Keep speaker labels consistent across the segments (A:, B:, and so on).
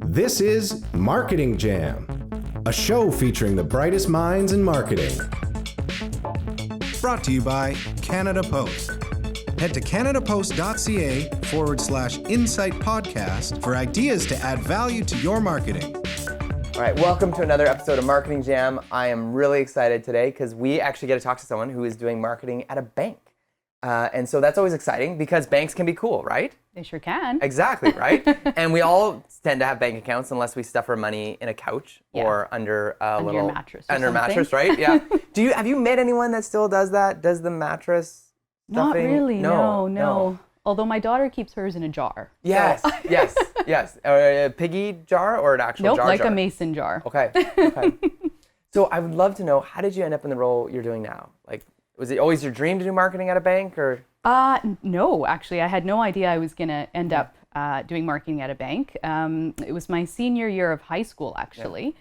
A: This is Marketing Jam, a show featuring the brightest minds in marketing. Brought to you by Canada Post. Head to canadapost.ca/insight podcast for ideas to add value to your marketing.
B: All right, welcome to another episode of Marketing Jam. I am really excited today because we actually get to talk to someone who is doing marketing at a bank. And so that's always exciting because banks can be cool, right?
C: They sure can.
B: Exactly, right? And we all tend to have bank accounts unless we stuff our money in a couch or under a
C: under
B: little
C: your mattress
B: under mattress, right? Yeah. Have you met anyone that still does that? Does the mattress
C: Not
B: stuffing?
C: really, no. Although my daughter keeps hers in a jar.
B: Yes,
C: so.
B: yes. A piggy jar or an actual jar?
C: Nope, like a mason jar.
B: Okay. So I would love to know, how did you end up in the role you're doing now? Like, was it always your dream to do marketing at a bank, or?
C: No, actually, I had no idea I was going to end up doing marketing at a bank. It was my senior year of high school, actually.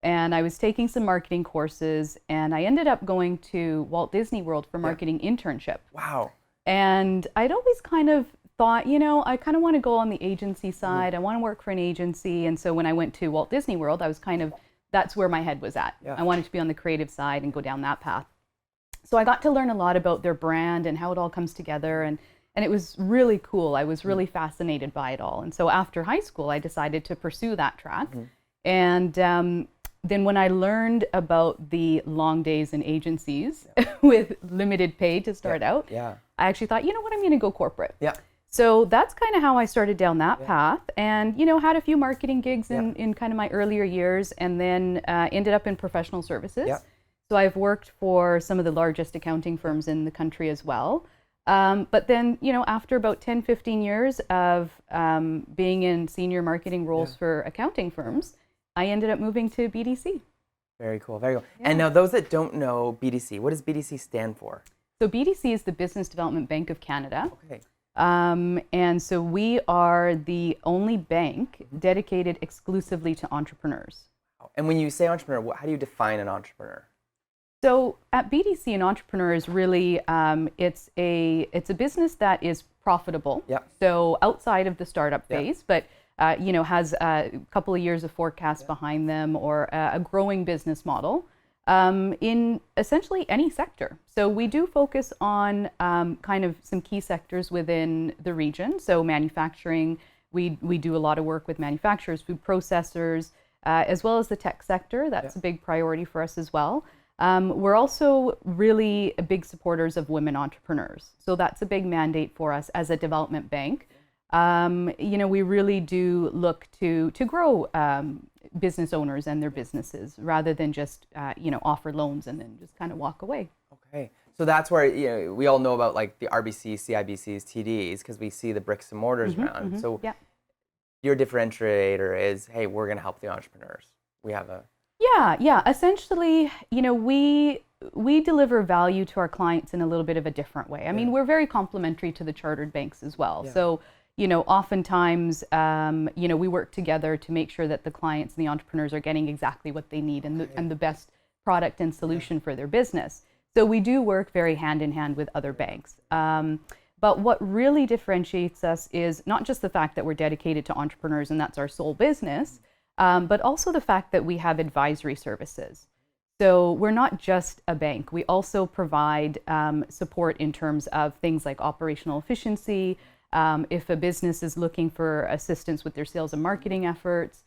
C: And I was taking some marketing courses, and I ended up going to Walt Disney World for marketing internship.
B: Wow.
C: And I'd always kind of thought, I kind of want to go on the agency side. I want to work for an agency. And so when I went to Walt Disney World, I was that's where my head was at.
B: Yeah.
C: I wanted to be on the creative side and go down that path. So I got to learn a lot about their brand and how it all comes together. And it was really cool. I was really fascinated by it all. And so after high school, I decided to pursue that track. And then when I learned about the long days in agencies with limited pay to start out, I actually thought, you know what, I'm going to go corporate.
B: Yeah.
C: So that's kind of how I started down that path, and had a few marketing gigs in kind of my earlier years, and then ended up in professional services. Yeah. So I've worked for some of the largest accounting firms in the country as well. But then, after about 10, 15 years of being in senior marketing roles for accounting firms, I ended up moving to BDC.
B: Very cool, very cool. Yeah. And now those that don't know BDC, what does BDC stand for?
C: So BDC is the Business Development Bank of Canada.
B: Okay.
C: And so we are the only bank dedicated exclusively to entrepreneurs.
B: And when you say entrepreneur, how do you define an entrepreneur?
C: So at BDC, an entrepreneur is really, it's a business that is profitable.
B: Yeah.
C: So outside of the startup phase, but has a couple of years of forecast behind them, or a growing business model in essentially any sector. So we do focus on kind of some key sectors within the region. So manufacturing, we do a lot of work with manufacturers, food processors, as well as the tech sector. That's a big priority for us as well. We're also really big supporters of women entrepreneurs. So that's a big mandate for us as a development bank. We really do look to grow business owners and their businesses, rather than just offer loans and then just kind of walk away.
B: Okay, so that's where we all know about like the RBC, CIBCs, TDs, because we see the bricks and mortars around. So your differentiator is, hey, we're going to help the entrepreneurs. We have a essentially, we deliver value to our clients in a little bit of a different way. I mean, we're very complementary to the chartered banks as well. Yeah. So, oftentimes, we work together to make sure that the clients and the entrepreneurs are getting exactly what they need and the best product and solution for their business. So we do work very hand in hand with other banks. But what really differentiates us is not just the fact that we're dedicated to entrepreneurs and that's our sole business, but also the fact that we have advisory services. So we're not just a bank. We also provide support in terms of things like operational efficiency. If a business is looking for assistance with their sales and marketing efforts,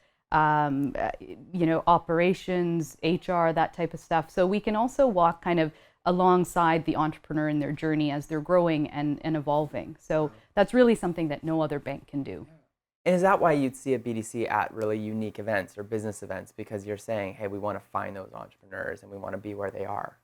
B: operations, HR, that type of stuff. So we can also walk kind of alongside the entrepreneur in their journey as they're growing and evolving. So that's really something that no other bank can do. And is that why you'd see a BDC at really unique events or business events? Because you're saying, hey, we want to find those entrepreneurs and we want to be where they are.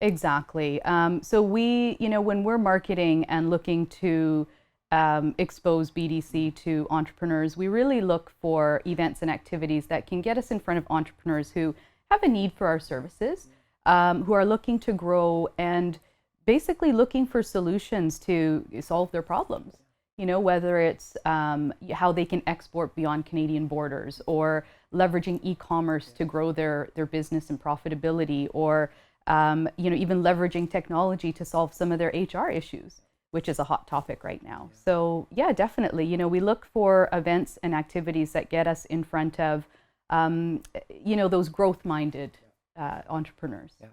C: Exactly. So we, when we're marketing and looking to expose BDC to entrepreneurs, we really look for events and activities that can get us in front of entrepreneurs who have a need for our services, who are looking to grow and basically looking for solutions to solve their problems. Whether it's how they can export beyond Canadian borders, or leveraging e-commerce to grow their business and profitability, or even leveraging technology to solve some of their HR issues. which is a hot topic right now. So yeah, definitely, you know, we look for events and activities that get us in front of, you know, those growth-minded entrepreneurs.
B: Yeah.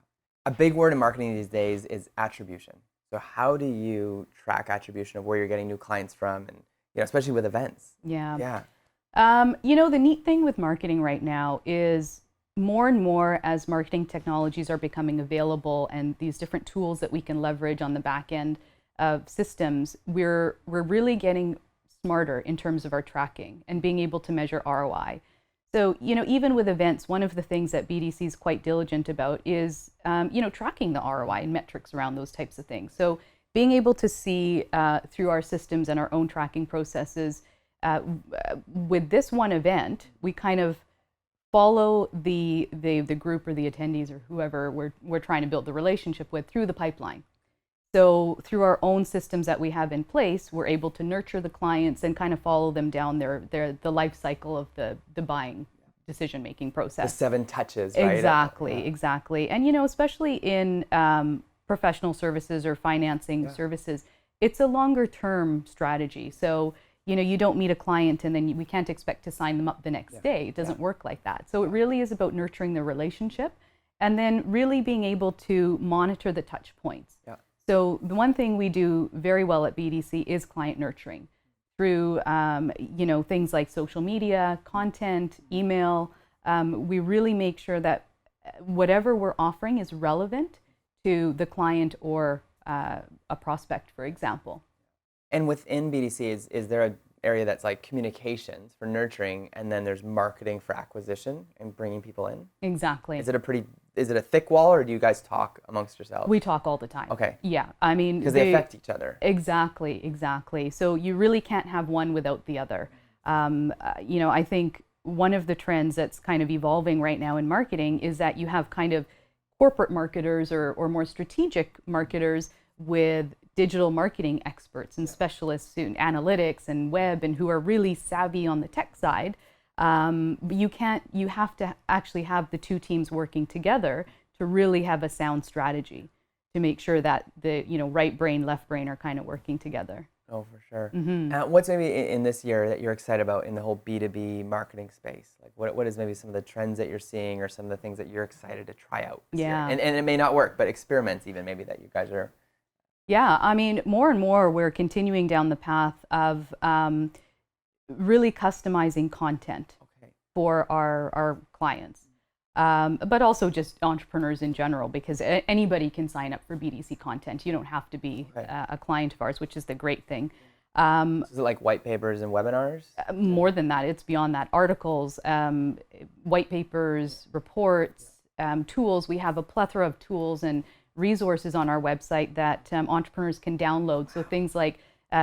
B: A big word in marketing these days is attribution. So how do you track attribution of where you're getting new clients from, and you know, especially with events?
C: Yeah. You know, the neat thing with marketing right now is more and more as marketing technologies are becoming available and these different tools that we can leverage on the back end of systems, we're really getting smarter in terms of our tracking and being able to measure ROI. So, you know, even with events, one of the things that BDC is quite diligent about is, you know, tracking the ROI and metrics around those types of things. So being able to see through our systems and our own tracking processes, with this one event, we kind of follow the group or the attendees or whoever we're trying to build the relationship with through the pipeline. So through our own systems that we have in place, we're able to nurture the clients and kind of follow them down the life cycle of the buying decision-making process.
B: The 7 touches, right?
C: Exactly. And, you know, especially in professional services or financing services, it's a longer-term strategy. So, you know, you don't meet a client and then we can't expect to sign them up the next day. It doesn't work like that. So it really is about nurturing the relationship and then really being able to monitor the touch points.
B: Yeah.
C: So the one thing we do very well at BDC is client nurturing through, you know, things like social media, content, email. We really make sure that whatever we're offering is relevant to the client or a prospect, for example.
B: And within BDC, is there an area that's like communications for nurturing, and then there's marketing for acquisition and bringing people in?
C: Exactly.
B: Is it a thick wall, or do you guys talk amongst yourselves?
C: We talk all the time.
B: Okay.
C: Yeah, I mean,
B: because they affect each other.
C: Exactly. So you really can't have one without the other. You know, I think one of the trends that's kind of evolving right now in marketing is that you have kind of corporate marketers or more strategic marketers with digital marketing experts and specialists in analytics and web and who are really savvy on the tech side. You have to actually have the two teams working together to really have a sound strategy to make sure that the, you know, right brain, left brain are kind of working together.
B: Oh, for sure.
C: Mm-hmm.
B: What's maybe in this year that you're excited about in the whole B2B marketing space? Like what is maybe some of the trends that you're seeing or some of the things that you're excited to try out this year? And it may not work, but experiments even maybe that you guys are.
C: Yeah, I mean, more and more we're continuing down the path of really customizing content for our clients, but also just entrepreneurs in general, because anybody can sign up for BDC content. You don't have to be a client of ours, which is the great thing.
B: So is it like white papers and webinars?
C: More than that, it's beyond that. Articles, white papers, reports, tools. We have a plethora of tools and resources on our website that entrepreneurs can download. So things like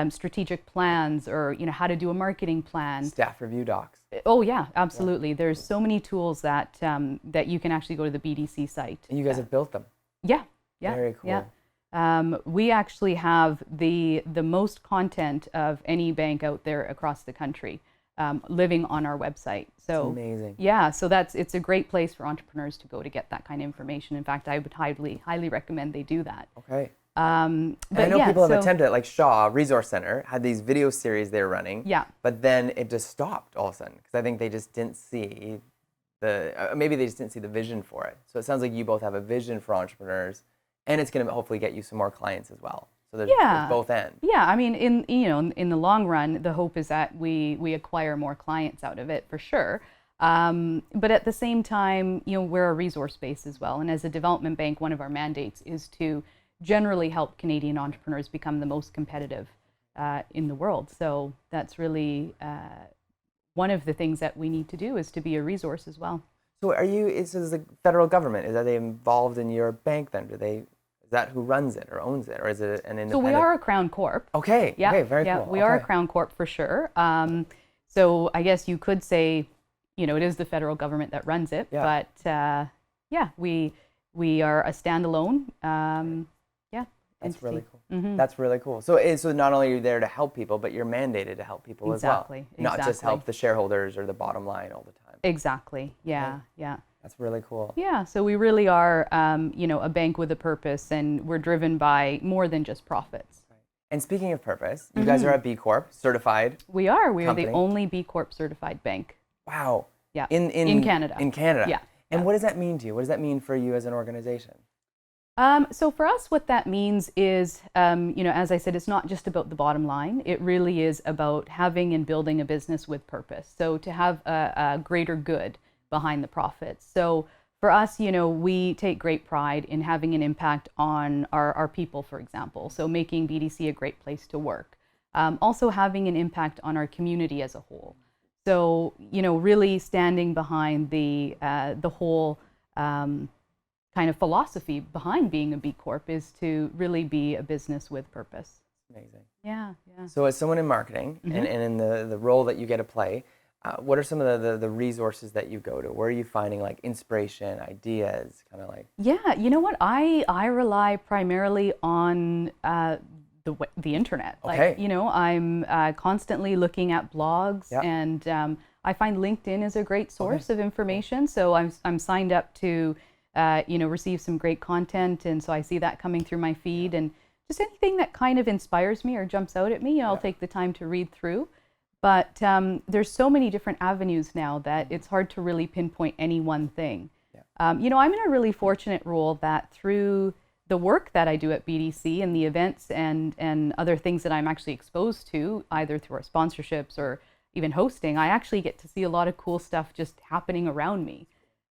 C: strategic plans, or, you know, how to do a marketing plan.
B: Staff review docs.
C: Oh yeah, absolutely. Yeah. There's so many tools that that you can actually go to the BDC site.
B: And you guys have built them.
C: Yeah.
B: Very cool.
C: Yeah. We actually have the most content of any bank out there across the country living on our website. So
B: that's amazing.
C: Yeah, so it's a great place for entrepreneurs to go to get that kind of information. In fact, I would highly recommend they do that.
B: Okay.
C: But
B: and I know people have attempted it, like Shaw Resource Center had these video series they were running.
C: Yeah.
B: But then it just stopped all of a sudden because I think they just didn't see maybe they just didn't see the vision for it. So it sounds like you both have a vision for entrepreneurs, and it's going to hopefully get you some more clients as well. So there's both ends. Yeah,
C: I mean, in the long run, the hope is that we acquire more clients out of it for sure. But at the same time, you know, we're a resource base as well, and as a development bank, one of our mandates is to generally help Canadian entrepreneurs become the most competitive in the world. So that's really one of the things that we need to do, is to be a resource as well.
B: So is the federal government, are they involved in your bank then? Is that who runs it or owns it, or is it an independent?
C: So we are a Crown Corp.
B: Okay.
C: Yeah.
B: Okay. Very cool.
C: We are a Crown Corp for sure. So I guess you could say, you know, it is the federal government that runs it.
B: Yeah.
C: But we are a standalone.
B: That's
C: entity.
B: really cool.
C: Mm-hmm.
B: That's really cool. So not only are you there to help people, but you're mandated to help people as well. Not just help the shareholders or the bottom line all the time.
C: Exactly. Yeah.
B: That's really cool.
C: Yeah, so we really are, you know, a bank with a purpose, and we're driven by more than just profits.
B: Right. And speaking of purpose, you guys are a B Corp certified.
C: We are. We
B: company.
C: are the only B Corp certified bank.
B: Wow.
C: Yeah.
B: In
C: Canada.
B: In Canada.
C: Yeah.
B: And what does that mean to you? What does that mean for you as an organization?
C: So for us, what that means is, as I said, it's not just about the bottom line. It really is about having and building a business with purpose. So to have a greater good behind the profits. So for us, we take great pride in having an impact on our people, for example. So making BDC a great place to work. Also having an impact on our community as a whole. So, really standing behind the whole kind of philosophy behind being a B Corp is to really be a business with purpose.
B: Amazing.
C: Yeah.
B: So as someone in marketing and in the role that you get to play, what are some of the resources that you go to? Where are you finding like inspiration, ideas, kind of like?
C: Yeah, you know what? I rely primarily on the internet.
B: Okay.
C: Like, I'm constantly looking at blogs, and I find LinkedIn is a great source of information. So I'm signed up to receive some great content, and so I see that coming through my feed, and just anything that kind of inspires me or jumps out at me, I'll take the time to read through. But there's so many different avenues now that it's hard to really pinpoint any one thing. I'm in a really fortunate role that through the work that I do at BDC and the events and other things that I'm actually exposed to, either through our sponsorships or even hosting, I actually get to see a lot of cool stuff just happening around me.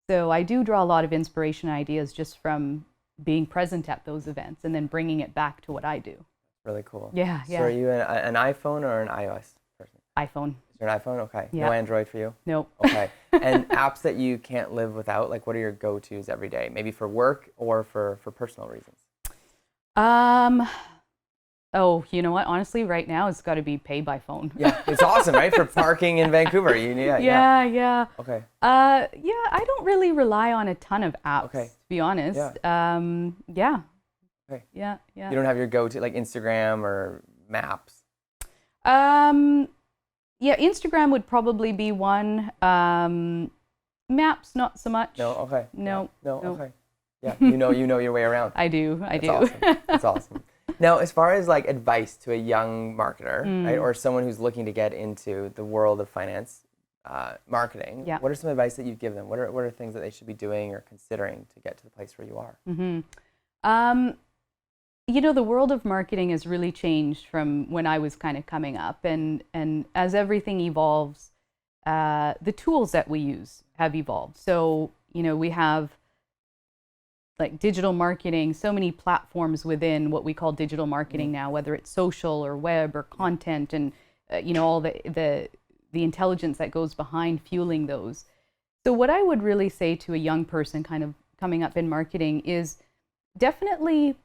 C: So I do draw a lot of inspiration and ideas just from being present at those events and then bringing it back to what I do.
B: Really cool.
C: Yeah.
B: So are you an iPhone or an iOS person?
C: iPhone.
B: You're an iPhone? Okay.
C: Yeah.
B: No Android for you?
C: Nope.
B: Okay. And apps that you can't live without, like what are your go-tos every day? Maybe for work or for personal reasons?
C: Oh, you know what? Honestly, right now it's got to be pay by phone.
B: Yeah, it's awesome, right? For parking in Vancouver.
C: Yeah.
B: Okay.
C: I don't really rely on a ton of apps, to be honest.
B: Yeah. Okay.
C: Yeah.
B: You don't have your go-to like Instagram or Maps?
C: Yeah, Instagram would probably be one. Maps, not so much.
B: No. Okay.
C: No.
B: Okay. Yeah. You know your way around.
C: I do.
B: That's awesome. That's awesome. Now, as far as like advice to a young marketer, right, or someone who's looking to get into the world of finance marketing, what are some advice that you'd give them? What are things that they should be doing or considering to get to the place where you are?
C: The world of marketing has really changed from when I was kind of coming up, and as everything evolves, the tools that we use have evolved. So, we have like digital marketing, so many platforms within what we call digital marketing now, whether it's social or web or content, and all the intelligence that goes behind fueling those. So what I would really say to a young person kind of coming up in marketing is definitely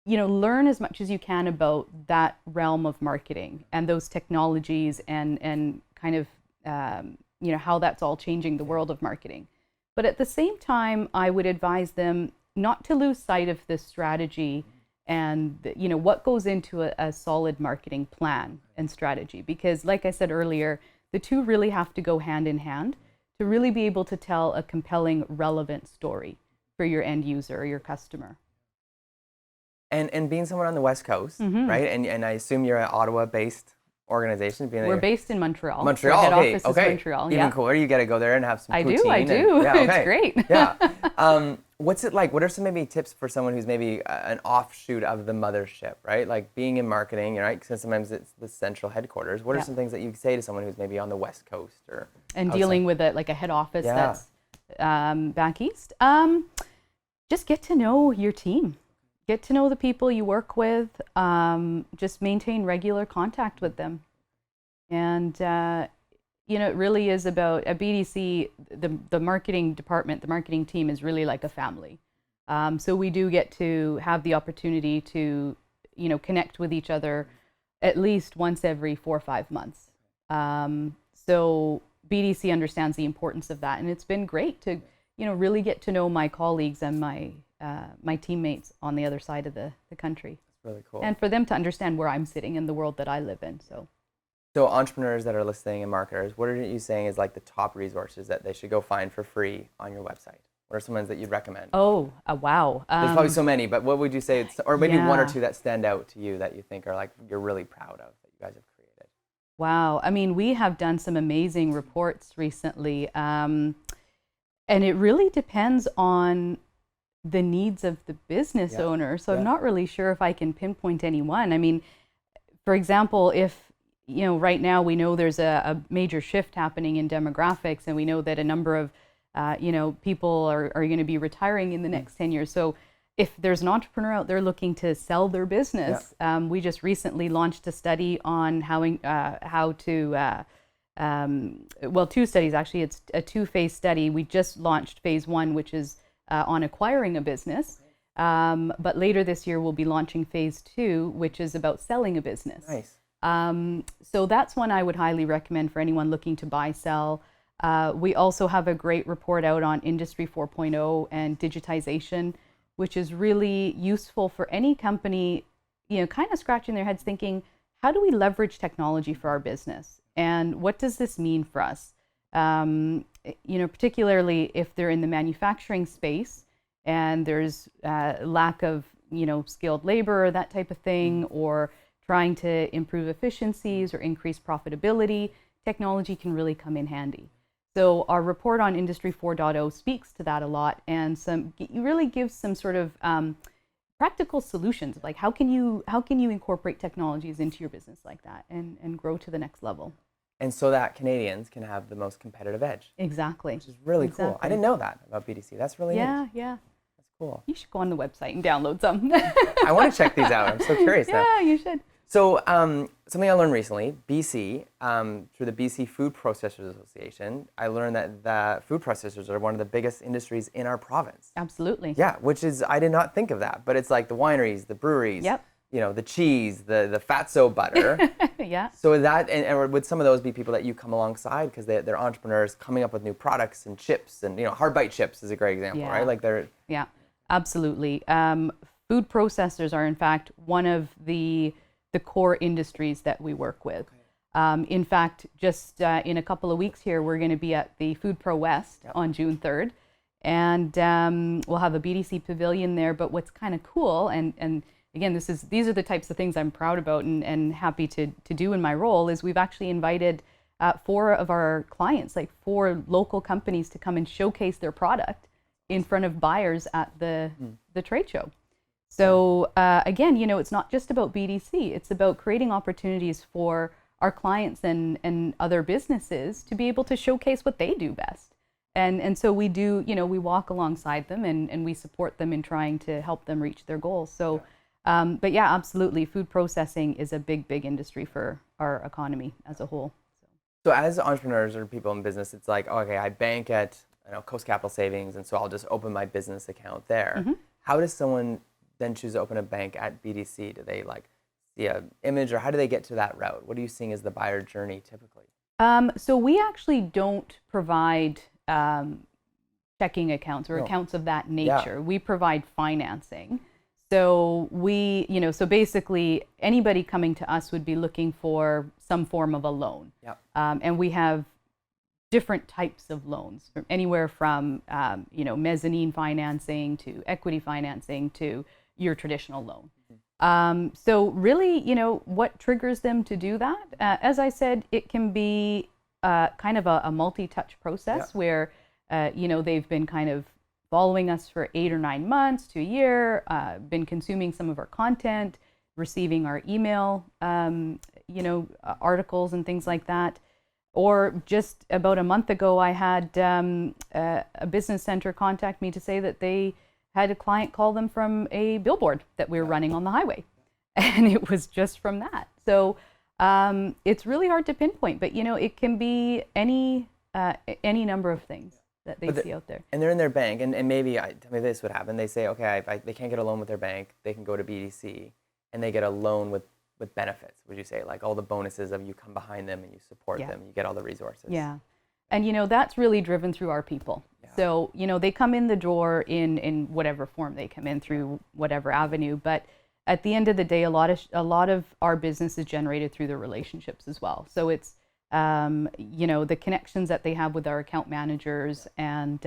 C: learn as much as you can about that realm of marketing and those technologies and kind of how that's all changing the world of marketing. But at the same time, I would advise them not to lose sight of this strategy and what goes into a solid marketing plan and strategy. Because like I said earlier, the two really have to go hand in hand to really be able to tell a compelling, relevant story for your end user or your customer.
B: And being someone on the West Coast, right? And I assume you're an Ottawa-based organization.
C: We're based in Montreal.
B: Montreal,
C: so head
B: okay,
C: office is Montreal.
B: Even cooler. You got to go there and have some poutine.
C: I do. It's great.
B: Yeah. What's it like? What are some maybe tips for someone who's maybe an offshoot of the mothership, right? Like being in marketing, right? Because sometimes it's the central headquarters. What are some things that you say to someone who's maybe on the West Coast or outside?
C: Dealing with a head office that's back east? Just get to know your team. Get to know the people you work with. Just maintain regular contact with them. And, it really is about, at BDC, the marketing department, the marketing team is really like a family. So we do get to have the opportunity to, connect with each other at least once every 4 or 5 months. So BDC understands the importance of that. And it's been great to, really get to know my colleagues and my teammates on the other side of the country.
B: That's really cool.
C: And for them to understand where I'm sitting in the world that I live in.
B: So entrepreneurs that are listening and marketers, what are you saying is like the top resources that they should go find for free on your website? What are some ones that you'd recommend?
C: Oh, wow.
B: There's probably so many, but what would you say, or maybe one or
C: Yeah.
B: two that stand out to you that you think are like you're really proud of that you guys have created?
C: Wow. I mean, we have done some amazing reports recently, and it really depends on the needs of the business owner. So I'm not really sure if I can pinpoint any one. I mean, for example, if right now we know there's a major shift happening in demographics, and we know that a number of people are going to be retiring in the next 10 years. So if there's an entrepreneur out there looking to sell their business, we just recently launched a study on how to, well, two studies actually. It's a 2-phase study. We just launched phase 1, which is on acquiring a business. But later this year, we'll be launching phase 2, which is about selling a business.
B: Nice.
C: So that's one I would highly recommend for anyone looking to buy, sell. We also have a great report out on Industry 4.0 and digitization, which is really useful for any company, kind of scratching their heads thinking, how do we leverage technology for our business? And what does this mean for us? Particularly if they're in the manufacturing space and there's lack of, skilled labor, that type of thing, or trying to improve efficiencies or increase profitability, technology can really come in handy. So our report on Industry 4.0 speaks to that a lot, and really gives some sort of practical solutions, like how can you incorporate technologies into your business like that and grow to the next level.
B: And so that Canadians can have the most competitive edge.
C: Exactly.
B: Which is really cool. I didn't know that about BDC. That's really neat.
C: Yeah.
B: That's cool.
C: You should go on the website and download some.
B: I want to check these out. I'm so curious now.
C: Yeah, you should.
B: So something I learned recently, BC, through the BC Food Processors Association, I learned that the food processors are one of the biggest industries in our province.
C: Absolutely.
B: Yeah, which is, I did not think of that, but it's like the wineries, the breweries, the cheese, the fatso butter.
C: Yeah.
B: So that, and would some of those be people that you come alongside because they're entrepreneurs coming up with new products and chips, and hard bite chips is a great example, right? Like they're.
C: Yeah, absolutely. Food processors are in fact one of the core industries that we work with. In fact, just in a couple of weeks here, we're going to be at the Food Pro West on June 3rd, and we'll have a BDC pavilion there. But what's kind of cool, and again, these are the types of things I'm proud about and happy to do in my role, is we've actually invited 4 of our clients, like 4 local companies, to come and showcase their product in front of buyers at the trade show. So again, it's not just about BDC. It's about creating opportunities for our clients and other businesses to be able to showcase what they do best. And so we do, we walk alongside them and we support them in trying to help them reach their goals. So, but yeah, absolutely. Food processing is a big, big industry for our economy as a whole.
B: So as entrepreneurs or people in business, it's like, okay, I bank at Coast Capital Savings, and so I'll just open my business account there. Mm-hmm. How does someone then choose to open a bank at BDC? Do they see an image, or how do they get to that route? What are you seeing as the buyer journey typically?
C: So we actually don't provide checking accounts or accounts of that nature. We provide financing. So so basically anybody coming to us would be looking for some form of a loan. And we have different types of loans, anywhere from mezzanine financing to equity financing to your traditional loan. So really, what triggers them to do that? As I said, it can be kind of a multi-touch process where, they've been kind of following us for 8 or 9 months to a year, been consuming some of our content, receiving our email, articles and things like that. Or just about a month ago, I had a business center contact me to say that they had a client call them from a billboard that we were running on the highway. And it was just from that. So it's really hard to pinpoint, but it can be any number of things that they see out there.
B: And they're in their bank, and maybe, tell me this would happen. They say, okay, they can't get a loan with their bank, they can go to BDC, and they get a loan with benefits, would you say? Like all the bonuses of you come behind them and you support them, you get all the resources.
C: Yeah. And that's really driven through our people. So, they come in the door in whatever form they come in through, whatever avenue. But at the end of the day, a lot of our business is generated through the relationships as well. So it's, the connections that they have with our account managers and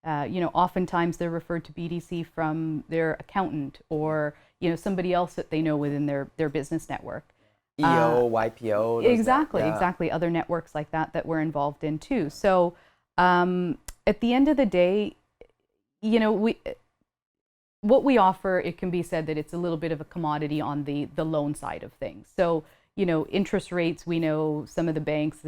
C: oftentimes they're referred to BDC from their accountant or, somebody else that they know within their business network.
B: EO, YPO.
C: Exactly. Other networks like that we're involved in too. So at the end of the day, what we offer, it can be said that it's a little bit of a commodity on the loan side of things. So, interest rates, we know some of the banks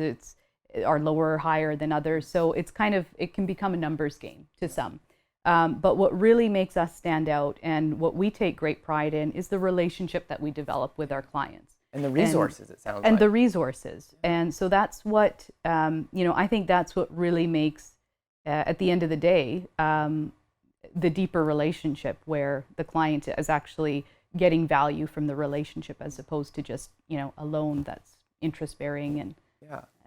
C: are lower or higher than others. So it can become a numbers game to some. But what really makes us stand out and what we take great pride in is the relationship that we develop with our clients.
B: And the resources, it sounds like.
C: And the resources. And so that's what, I think that's what really makes, at the end of the day, the deeper relationship where the client is actually getting value from the relationship as opposed to just, a loan that's interest bearing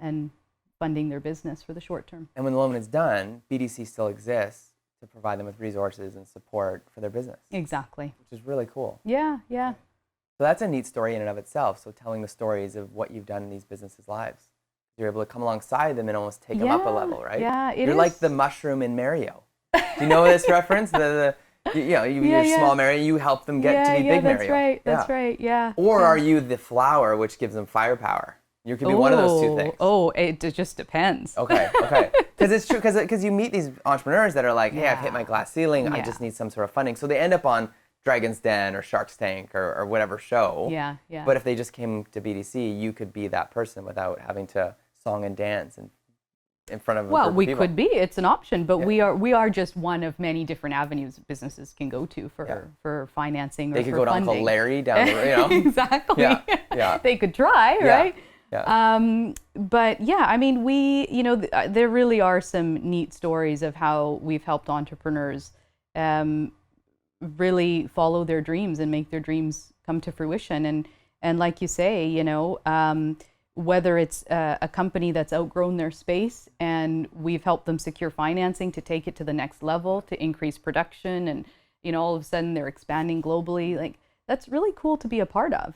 C: and funding their business for the short term.
B: And when the loan is done, BDC still exists to provide them with resources and support for their business.
C: Exactly.
B: Which is really cool.
C: Yeah.
B: So that's a neat story in and of itself. So telling the stories of what you've done in these businesses' lives. You're able to come alongside them and almost take them up a level, right?
C: Yeah,
B: You're like the mushroom in Mario. Do you know this reference? You're small Mario, you help them get to be big Mario.
C: That's right, yeah.
B: Or are you the flower which gives them firepower? You could be one of those two things.
C: It just depends.
B: Okay. Because it's true, because you meet these entrepreneurs that are like, hey, I've hit my glass ceiling, I just need some sort of funding. So they end up on Dragon's Den or Shark's Tank or whatever show.
C: Yeah.
B: But if they just came to BDC, you could be that person without having to song and dance and in front of a group of people.
C: Could be. It's an option, but we are just one of many different avenues businesses can go to for financing or for funding.
B: They could go to Uncle Larry down the road.
C: Exactly.
B: Yeah.
C: They could try, right?
B: Yeah.
C: But yeah, I mean, there really are some neat stories of how we've helped entrepreneurs really follow their dreams and make their dreams come to fruition. And like you say, whether it's a company that's outgrown their space and we've helped them secure financing to take it to the next level, to increase production, and all of a sudden they're expanding globally, like that's really cool to be a part of.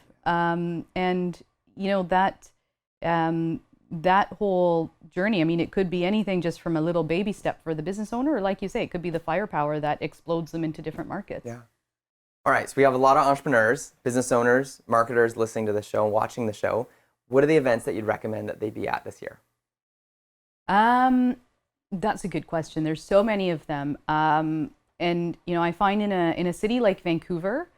C: That whole journey, I mean, it could be anything just from a little baby step for the business owner, or like you say, it could be the firepower that explodes them into different markets.
B: Yeah. All right, so we have a lot of entrepreneurs, business owners, marketers listening to the show and watching the show. What are the events that you'd recommend that they be at this year?
C: That's a good question. There's so many of them. And I find in a city like Vancouver,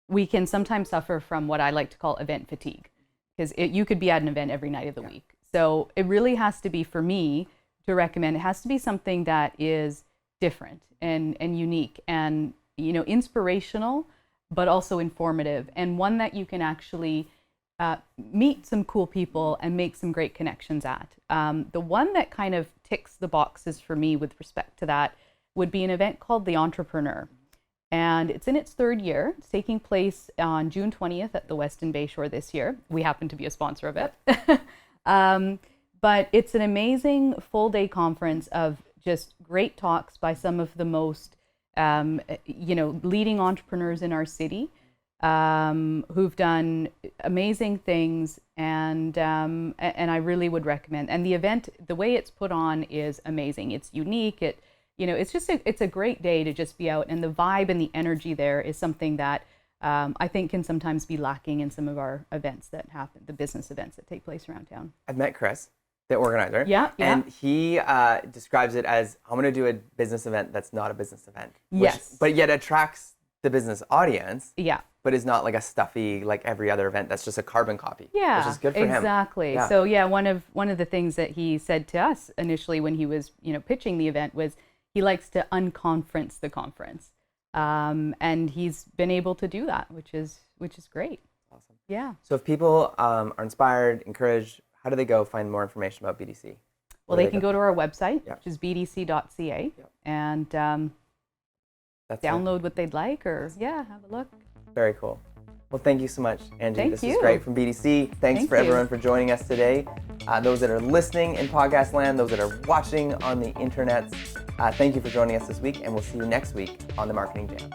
C: we can sometimes suffer from what I like to call event fatigue, because you could be at an event every night of the week. So it really has to be, for me to recommend, it has to be something that is different and unique and inspirational, but also informative, and one that you can actually meet some cool people and make some great connections at. The one that kind of ticks the boxes for me with respect to that would be an event called The Entrepreneur. And it's in its third year. It's taking place on June 20th at the Weston Bayshore this year. We happen to be a sponsor of it. But it's an amazing full-day conference of just great talks by some of the most leading entrepreneurs in our city, who've done amazing things, and I really would recommend. And the event, the way it's put on, is amazing. It's unique. It's a great day to just be out, and the vibe and the energy there is something that I think can sometimes be lacking in some of our events that happen, the business events that take place around town.
B: I've met Chris, the organizer.
C: Yeah.
B: And he describes it as, I'm going to do a business event that's not a business event.
C: Yes.
B: But yet attracts the business audience.
C: Yeah.
B: But is not like a stuffy, like every other event that's just a carbon copy.
C: Yeah.
B: Which is good for him.
C: Exactly.
B: Yeah.
C: So one of the things that he said to us initially when he was pitching the event was he likes to unconference the conference. And he's been able to do that, which is great.
B: Awesome.
C: Yeah.
B: So if people are inspired, encouraged, how do they go find more information about BDC?
C: Well, they can go to our website,
B: Yep.
C: which is bdc.ca,
B: Yep.
C: and
B: That's
C: download what they'd like, or have a look.
B: Very cool. Well, thank you so much, Angie.
C: Thank
B: this
C: you.
B: is great from BDC. Thanks
C: Thank
B: for
C: you.
B: everyone for joining us today. Those that are listening in podcast land, those that are watching on the internet, thank you for joining us this week, and we'll see you next week on The Marketing Jam.